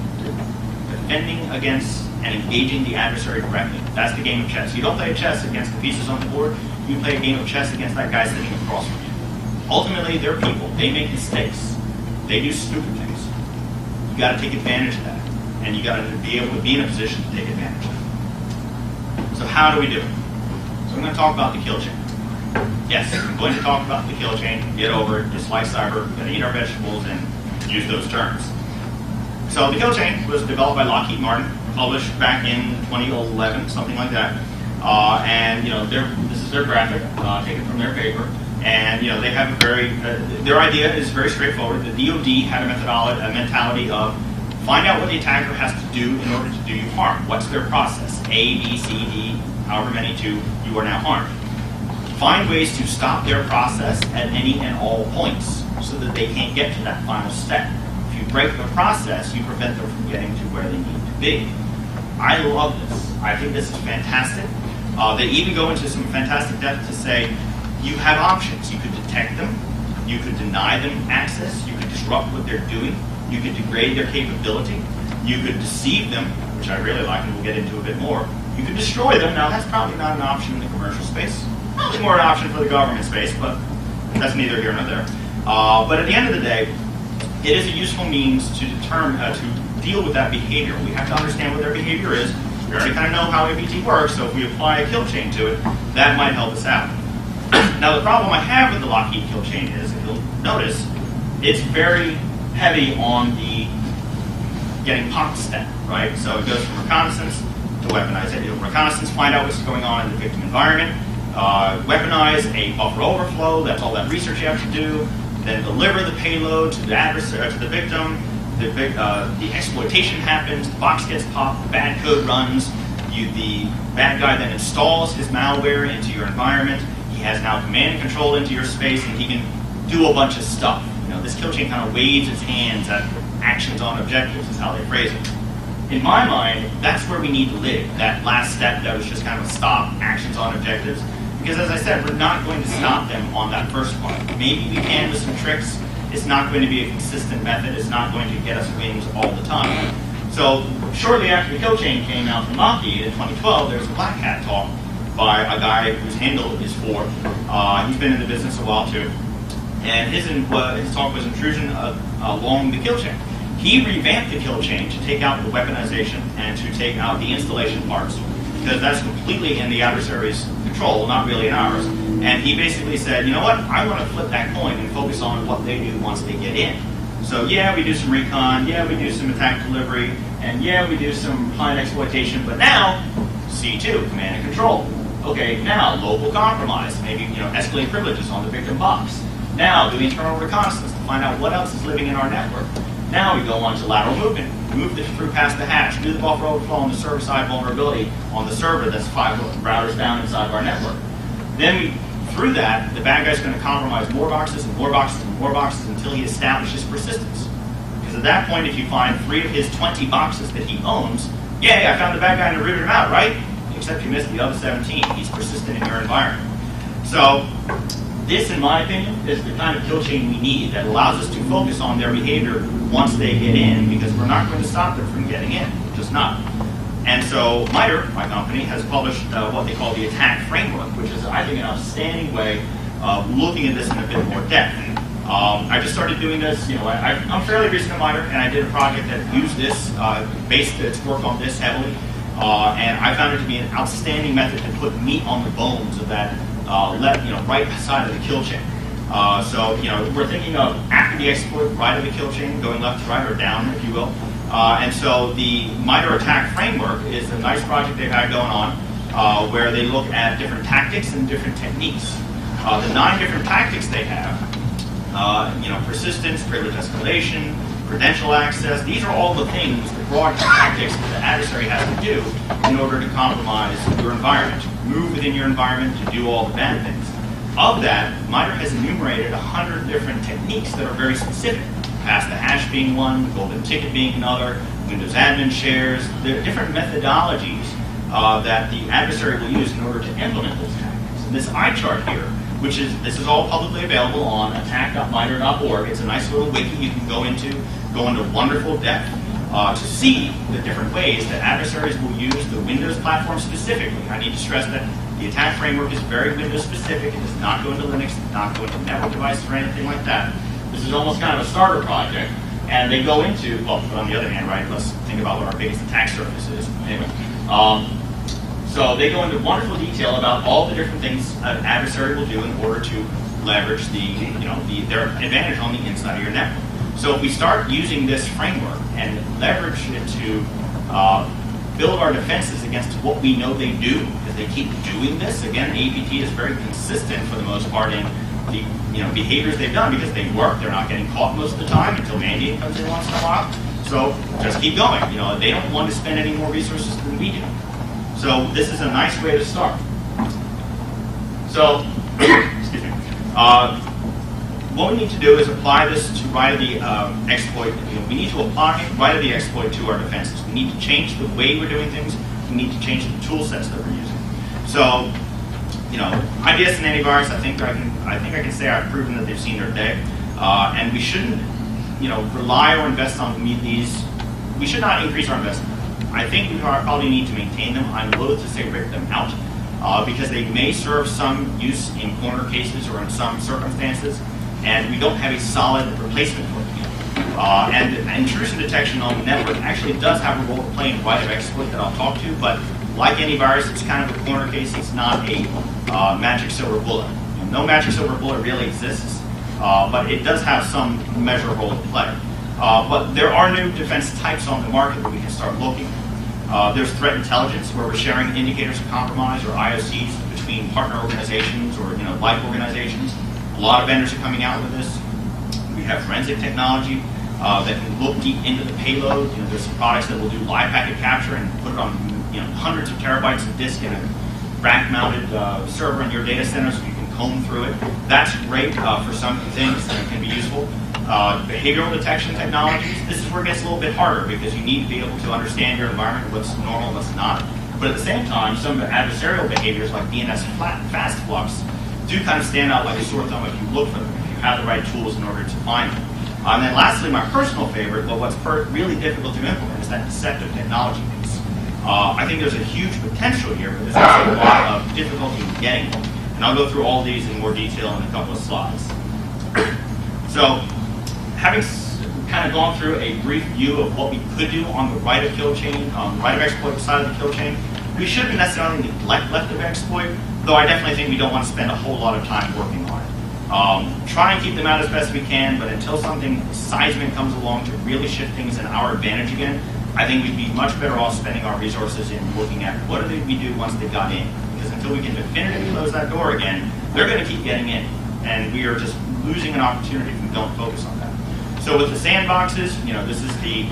defending against and engaging the adversary directly. That's the game of chess. You don't play chess against the pieces on the board. You play a game of chess against that guy sitting across from you. Ultimately, they're people. They make mistakes. They do stupid things. You got to take advantage of that, and you got to be able to be in a position to take advantage of it. So how do we do it? So I'm going to talk about the kill chain. Yes, I'm going to talk about the kill chain. Get over it. Dislike cyber. We're going to eat our vegetables and use those terms. So the kill chain was developed by Lockheed Martin, published back in 2011, something like that. And this is their graphic, taken from their paper. And they have a very their idea is very straightforward. The DoD had a mentality of find out what the attacker has to do in order to do you harm. What's their process? A, B, C, D, however many to you are now harmed. Find ways to stop their process at any and all points so that they can't get to that final step. If you break the process, you prevent them from getting to where they need to be. I love this. I think this is fantastic. They even go into some fantastic depth to say you have options. You could detect them. You could deny them access. You could disrupt what they're doing. You could degrade their capability. You could deceive them, which I really like, and we'll get into a bit more. You could destroy them. Now, that's probably not an option in the commercial space. Probably more an option for the government space, but that's neither here nor there. But at the end of the day, it is a useful means to determine, to deal with that behavior. We have to understand what their behavior is. We already kind of know how APT works, so if we apply a kill chain to it, that might help us out. Now, the problem I have with the Lockheed kill chain is, if you'll notice, it's very heavy on the getting popped step, right? So it goes from reconnaissance to weaponize it. Reconnaissance, find out what's going on in the victim environment. Weaponize a buffer overflow, that's all that research you have to do. Then deliver the payload to the adversary, to the victim. The exploitation happens, the box gets popped, the bad code runs. The bad guy then installs his malware into your environment. He has now command and control into your space, and he can do a bunch of stuff. This kill chain kind of waves its hands at actions on objectives, is how they phrase it. In my mind, that's where we need to live, that last step that was just kind of a stop, actions on objectives. Because as I said, we're not going to stop them on that first part. Maybe we can with some tricks. It's not going to be a consistent method. It's not going to get us wins all the time. So shortly after the kill chain came out from Lockheed in 2012, there was a Black Hat talk by a guy whose handle is for. He's been in the business a while too. And his talk was intrusion along the kill chain. He revamped the kill chain to take out the weaponization and to take out the installation parts, because that's completely in the adversary's control, not really in ours. And he basically said, you know what, I want to flip that coin and focus on what they do once they get in. So yeah, we do some recon, yeah, we do some attack delivery, and yeah, we do some client exploitation, but now, C2, command and control. Okay, now local compromise, maybe escalate privileges on the victim box. Now do internal reconnaissance to find out what else is living in our network. Now we go on to lateral movement. Move through past the hatch. Do the buffer overflow on the server side vulnerability on the server that's 5 routers down inside of our network. Then through that, the bad guy's going to compromise more boxes and more boxes and more boxes until he establishes persistence. Because at that point, if you find 3 of his 20 boxes that he owns, yay, I found the bad guy and I rooted him out, right? Except you missed the other 17. He's persistent in your environment. So this, in my opinion, is the kind of kill chain we need that allows us to focus on their behavior once they get in, because we're not going to stop them from getting in. We're just not. And so MITRE, my company, has published what they call the attack framework, which is, I think, an outstanding way of looking at this in a bit more depth. I just started doing this, I'm fairly recent in MITRE, and I did a project that used this, based its work on this heavily, and I found it to be an outstanding method to put meat on the bones of that right side of the kill chain. So we're thinking of after the exploit, right of the kill chain, going left to right or down, if you will. And so the MITRE attack framework is a nice project they've had going on, where they look at different tactics and different techniques. The 9 different tactics they have, persistence, privilege escalation, credential access. These are all the things, the broad tactics that the adversary has to do in order to compromise your environment, move within your environment to do all the bad things. Of that, MITRE has enumerated 100 different techniques that are very specific. Pass the hash being one, the golden ticket being another, Windows admin shares. There are different methodologies that the adversary will use in order to implement those tactics. And this eye chart here, this is all publicly available on attack.miter.org. It's a nice little wiki you can go into wonderful depth to see the different ways that adversaries will use the Windows platform specifically. I need to stress that the attack framework is very Windows specific. It does not go into Linux, it does not go into network devices or anything like that. This is almost kind of a starter project. And they go into, well, but on the other hand, right, let's think about what our biggest attack surface is. Anyway, so they go into wonderful detail about all the different things an adversary will do in order to leverage their advantage on the inside of your network. So if we start using this framework and leverage it to build our defenses against what we know they do, because they keep doing this. Again, APT is very consistent for the most part in the behaviors they've done because they work. They're not getting caught most of the time until mandating comes in once in a while. So just keep going. They don't want to spend any more resources than we do. So this is a nice way to start. So, excuse me. What we need to do is apply this to right of the exploit. We need to apply right of the exploit to our defenses. We need to change the way we're doing things. We need to change the tool sets that we're using. So, IDS and antivirus, I think I can say I've proven that they've seen their day. And we shouldn't, rely or invest on these. We should not increase our investment. I think we probably need to maintain them. I'm loath to say rip them out because they may serve some use in corner cases or in some circumstances, and we don't have a solid replacement for them. And intrusion detection on the network actually does have a role to play in right of exploit that I'll talk to, but like antivirus, it's kind of a corner case. It's not a magic silver bullet. No magic silver bullet really exists, but it does have some measurable role to play. But there are new defense types on the market that we can start looking. There's threat intelligence, where we're sharing indicators of compromise or IOCs between partner organizations or like organizations. A lot of vendors are coming out with this. We have forensic technology that can look deep into the payload. There's some products that will do live packet capture and put it on hundreds of terabytes of disk in a rack-mounted server in your data center, so you can comb through it. That's great for some things that can be useful. Behavioral detection technologies, this is where it gets a little bit harder because you need to be able to understand your environment, what's normal, what's not. But at the same time, some adversarial behaviors like DNS fast flux do kind of stand out like a sore thumb if you look for them, if you have the right tools in order to find them. And then lastly, my personal favorite, but what's really difficult to implement, is that deceptive technology piece. I think there's a huge potential here, but there's also a lot of difficulty in getting them. And I'll go through all these in more detail in a couple of slides. So, having kind of gone through a brief view of what we could do on the right of kill chain, on the right of exploit side of the kill chain, we shouldn't necessarily neglect left of exploit, though I definitely think we don't want to spend a whole lot of time working on it. Try and keep them out as best we can, but until something seismic comes along to really shift things in our advantage again, I think we'd be much better off spending our resources in looking at what do we do once they've got in. Because until we can definitively close that door again, they're going to keep getting in. And we are just losing an opportunity if we don't focus on that. So with the sandboxes, this is the,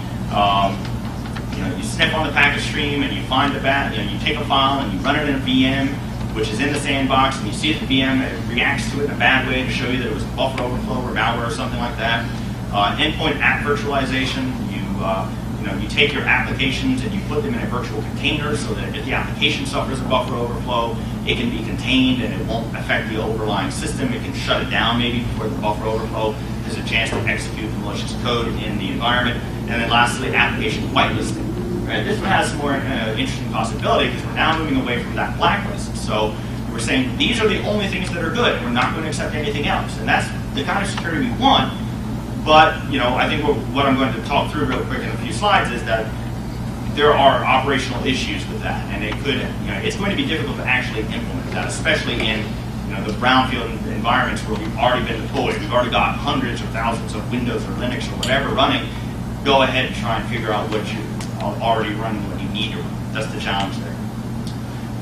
you sniff on the packet stream and you find the you take a file and you run it in a VM, which is in the sandbox, and you see that the VM reacts to it in a bad way to show you that it was buffer overflow or malware or something like that. Endpoint app virtualization, you take your applications and you put them in a virtual container so that if the application suffers a buffer overflow, it can be contained and it won't affect the overlying system. It can shut it down maybe before the buffer overflow has a chance to execute the malicious code in the environment. And then lastly, application whitelisting. Right? This one has some more interesting possibility because we're now moving away from that blacklist. So we're saying these are the only things that are good. We're not going to accept anything else. And that's the kind of security we want. But, I think what I'm going to talk through real quick in a few slides is that there are operational issues with that. And it could, it's going to be difficult to actually implement that, especially in, the brownfield environments where we've already been deployed. We've already got hundreds or thousands of Windows or Linux or whatever running. Go ahead and try and figure out what you already running, what you need to run. That's the challenge there.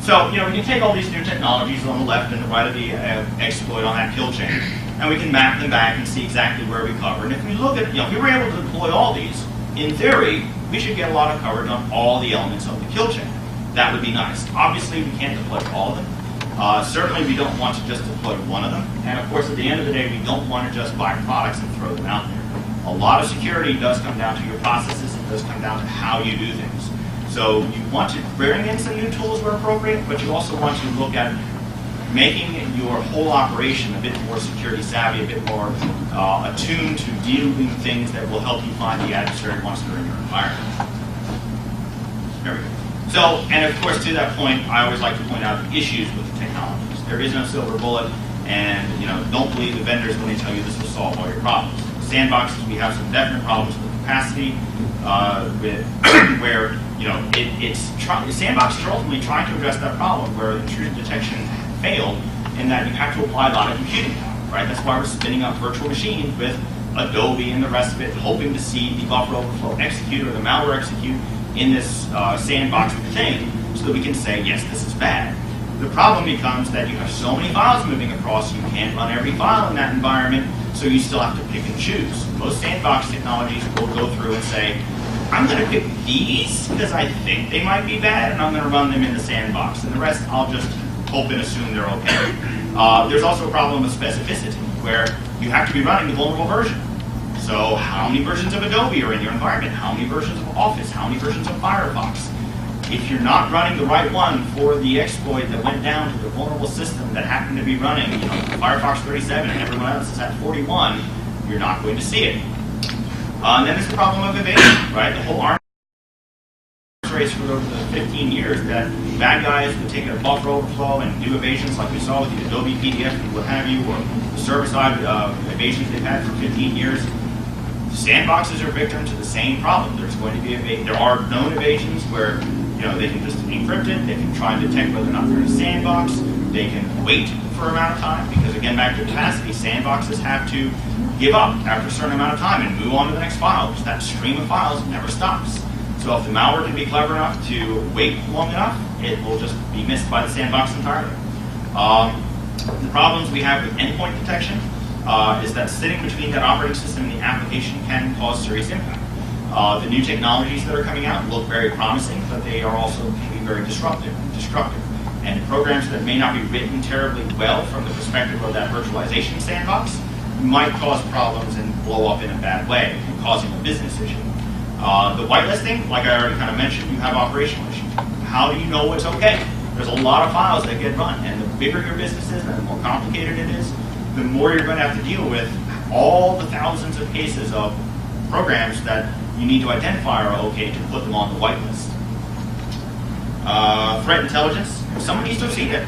So, we can take all these new technologies on the left and the right of the exploit on that kill chain, and we can map them back and see exactly where we cover. And if we look at, if we were able to deploy all these, in theory, we should get a lot of coverage on all the elements of the kill chain. That would be nice. Obviously, we can't deploy all of them. Certainly, we don't want to just deploy one of them. And of course, at the end of the day, we don't want to just buy products and throw them out there. A lot of security does come down to your processes and It does come down to how you do things. So you want to bring in some new tools where appropriate, but you also want to look at making your whole operation a bit more security savvy, a bit more attuned to dealing with things that will help you find the adversary once they're in your environment. There we go. So, and of course, to that point, I always like to point out the issues with the technologies. There is no silver bullet, and don't believe the vendors when they tell you this will solve all your problems. Sandboxes, we have some definite problems with capacity, where sandboxes are ultimately trying to address that problem where intrusion detection failed, in that you have to apply a lot of computing power, right? That's why we're spinning up virtual machines with Adobe and the rest of it, hoping to see the buffer overflow execute or the malware execute in this sandbox thing, so that we can say, yes, this is bad. The problem becomes that you have so many files moving across, you can't run every file in that environment, so you still have to pick and choose. Most sandbox technologies will go through and say, I'm going to pick these because I think they might be bad, and I'm going to run them in the sandbox, and the rest I'll just hope and assume they're okay. There's also a problem with specificity, where you have to be running the vulnerable version. So how many versions of Adobe are in your environment? How many versions of Office? How many versions of Firefox? If you're not running the right one for the exploit that went down to the vulnerable system that happened to be running, Firefox 37 and everyone else is at 41, you're not going to see it. And then there's the problem of evasion, right? The whole arms race for over the 15 years that bad guys would take a buffer overflow and do evasions like we saw with the Adobe PDF and what have you, or the server-side evasions they've had for 15 years. Sandboxes are victim to the same problem. There's going to be there are known evasions where they can just encrypt it, they can try and detect whether or not they're in a sandbox, they can wait for an amount of time, because again, back to capacity, sandboxes have to give up after a certain amount of time and move on to the next file, because that stream of files never stops. So if the malware can be clever enough to wait long enough, it will just be missed by the sandbox entirely. The problems we have with endpoint detection is that sitting between that operating system and the application can cause serious impact. The new technologies that are coming out look very promising, but they are also can be very disruptive and destructive. And programs that may not be written terribly well from the perspective of that virtualization sandbox might cause problems and blow up in a bad way, causing a business issue. The whitelisting, like I already kind of mentioned, you have operational issues. How do you know what's okay? There's a lot of files that get run, and the bigger your business is and the more complicated it is, the more you're going to have to deal with all the thousands of cases of programs that you need to identify are okay to put them on the whitelist. Threat intelligence, someone needs to have seen it.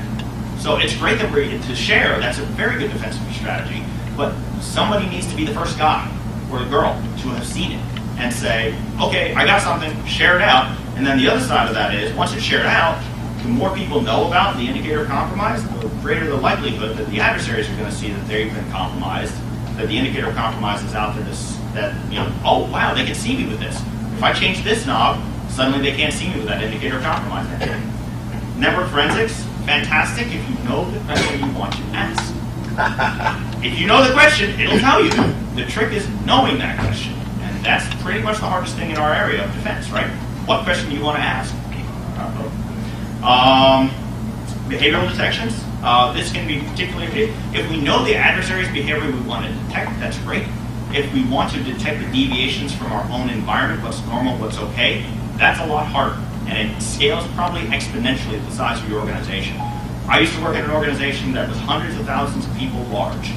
So it's great that we're to share, that's a very good defensive strategy, but somebody needs to be the first guy or girl to have seen it and say, okay, I got something, share it out. And then the other side of that is, once it's shared out, the more people know about the indicator of compromise, the greater the likelihood that the adversaries are going to see that they've been compromised, that the indicator of compromise is out there, oh wow, they can see me with this. If I change this knob, suddenly they can't see me with that indicator of compromise. Network forensics, fantastic if you know the question you want to ask. If you know the question, it'll tell you. The trick is knowing that question. And that's pretty much the hardest thing in our area of defense, right? What question do you want to ask? Behavioral detections. This can be particularly, if we know the adversary's behavior we want to detect, that's great. If we want to detect the deviations from our own environment, what's normal, what's okay, that's a lot harder. And it scales probably exponentially the size of your organization. I used to work at an organization that was hundreds of thousands of people large.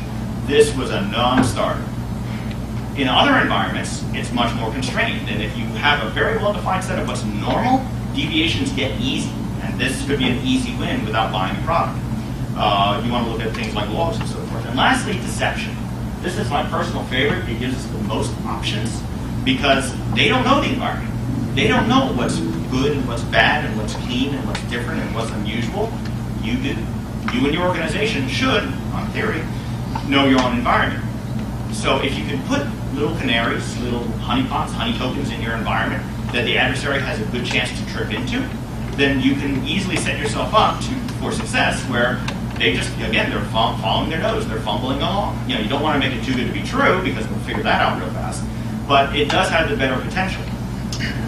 This was a non-starter. In other environments, it's much more constrained. And if you have a very well-defined set of what's normal, deviations get easy. And this could be an easy win without buying a product. You want to look at things like logs and so forth. And lastly, deception. This is my personal favorite. It gives us the most options because they don't know the environment. They don't know what's good and what's bad and what's clean and what's different and what's unusual. You do. You and your organization should, on theory, know your own environment. So if you can put little canaries, little honeypots, honey tokens in your environment that the adversary has a good chance to trip into, then you can easily set yourself up for success where they just, again, they're following their nose, they're fumbling along. You don't want to make it too good to be true because we'll figure that out real fast. But it does have the better potential.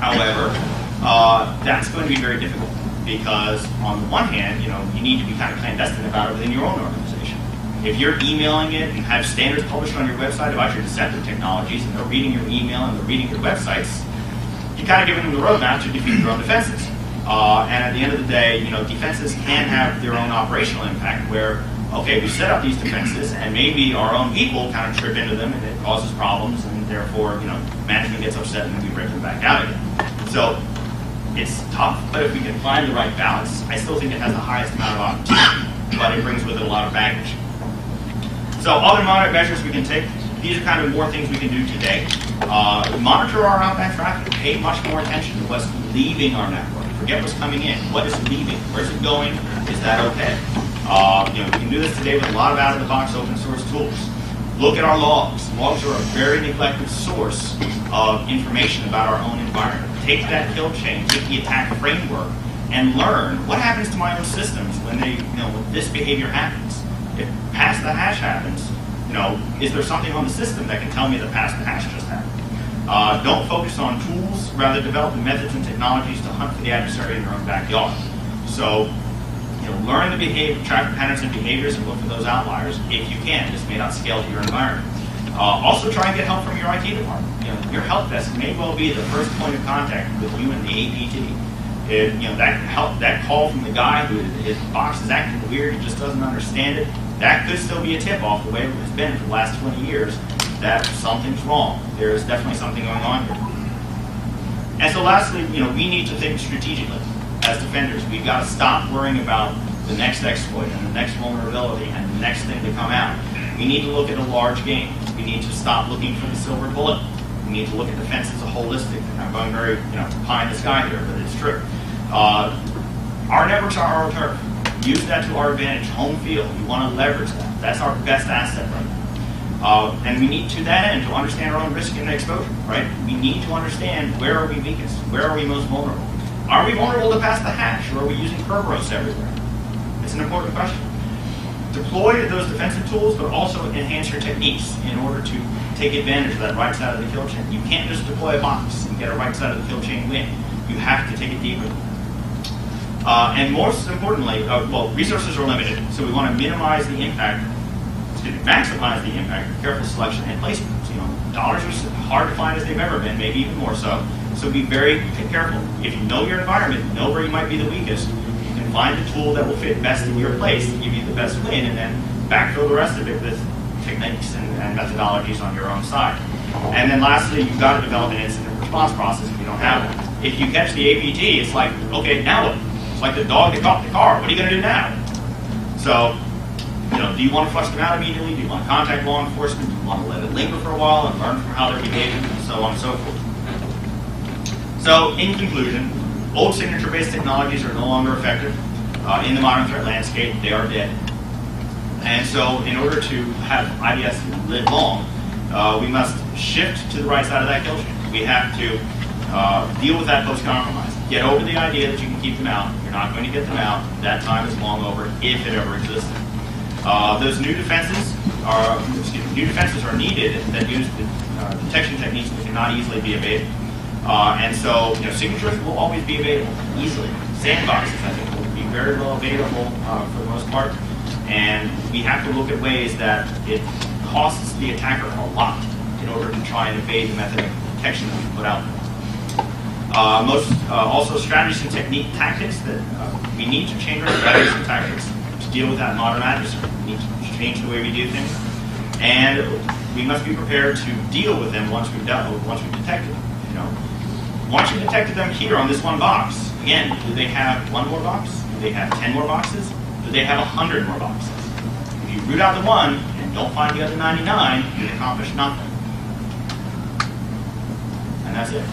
However, that's going to be very difficult because on the one hand, you need to be kind of clandestine about it within your own organization. If you're emailing it and have standards published on your website about your deceptive technologies and they're reading your email and they're reading your websites, you kind of giving them the roadmap to defeat their own defenses. And at the end of the day, defenses can have their own operational impact where, okay, we set up these defenses and maybe our own people kind of trip into them and it causes problems and therefore, management gets upset and then we break them back out again. So it's tough, but if we can find the right balance, I still think it has the highest amount of opportunity, but it brings with it a lot of baggage. So other moderate measures we can take, these are kind of more things we can do today. Monitor our outbound traffic, pay much more attention to what's leaving our network. Forget what's coming in. What is leaving? Where's it going? Is that okay? We can do this today with a lot of out-of-the-box open source tools. Look at our logs. Logs are a very neglected source of information about our own environment. Take that kill chain, take the attack framework, and learn what happens to my own systems when when this behavior happens. If pass the hash happens, is there something on the system that can tell me that pass the hash just happened? Don't focus on tools, rather develop the methods and technologies to hunt for the adversary in your own backyard. So, learn the traffic patterns and behaviors and look for those outliers if you can. This may not scale to your environment. Also try and get help from your IT department. Your help desk may well be the first point of contact with you and the APT. That call from the guy who his box is acting weird, he just doesn't understand it, that could still be a tip off the way it's been for the last 20 years that something's wrong. There is definitely something going on here. And so lastly, we need to think strategically as defenders. We've got to stop worrying about the next exploit and the next vulnerability and the next thing to come out. We need to look at a large game. We need to stop looking for the silver bullet. We need to look at defense as a holistic. I'm going very pie in the sky here, but it's true. Our networks are our turf. Use that to our advantage. Home field. We want to leverage that. That's our best asset right now. And we need to that end to understand our own risk and exposure. Right? We need to understand where are we weakest, where are we most vulnerable. Are we vulnerable to pass the hash, or are we using Kerberos everywhere? It's an important question. Deploy those defensive tools, but also enhance your techniques in order to take advantage of that right side of the kill chain. You can't just deploy a box and get a right side of the kill chain win. You have to take it deeper. And most importantly, resources are limited, so we want to minimize the impact, maximize the impact of careful selection and placement. Dollars are hard to find as they've ever been, maybe even more so. So be very careful. If you know your environment, you know where you might be the weakest, you can find the tool that will fit best in your place and give you the best win, and then backfill the rest of it with techniques and methodologies on your own side. And then lastly, you've got to develop an incident response process if you don't have one. If you catch the APT, it's like, okay, now what? It's like the dog that caught the car. What are you going to do now? So, do you want to flush them out immediately? Do you want to contact law enforcement? Do you want to let it linger for a while and learn from how they're behaving, and so on and so forth? So, in conclusion, old signature-based technologies are no longer effective. In the modern threat landscape, they are dead. And so, in order to have IDS live long, we must shift to the right side of that kill chain. We have to deal with that post-compromise. Get over the idea that you can keep them out. You're not going to get them out. That time is long over, if it ever existed. Those new defenses are needed that use detection techniques that cannot easily be evaded. And so, signatures will always be available easily. Sandboxes, I think, will be very well available for the most part. And we have to look at ways that it costs the attacker a lot in order to try and evade the method of detection that we put out there. Also, strategies and tactics that we need to change our strategies and tactics to deal with that modern adversary. We need to change the way we do things, and we must be prepared to deal with them once we've detected them. Once you've detected them here on this one box, again, do they have one more box? Do they have 10 more boxes? Do they have 100 more boxes? If you root out the one and don't find the other 99, you accomplish nothing. And that's it.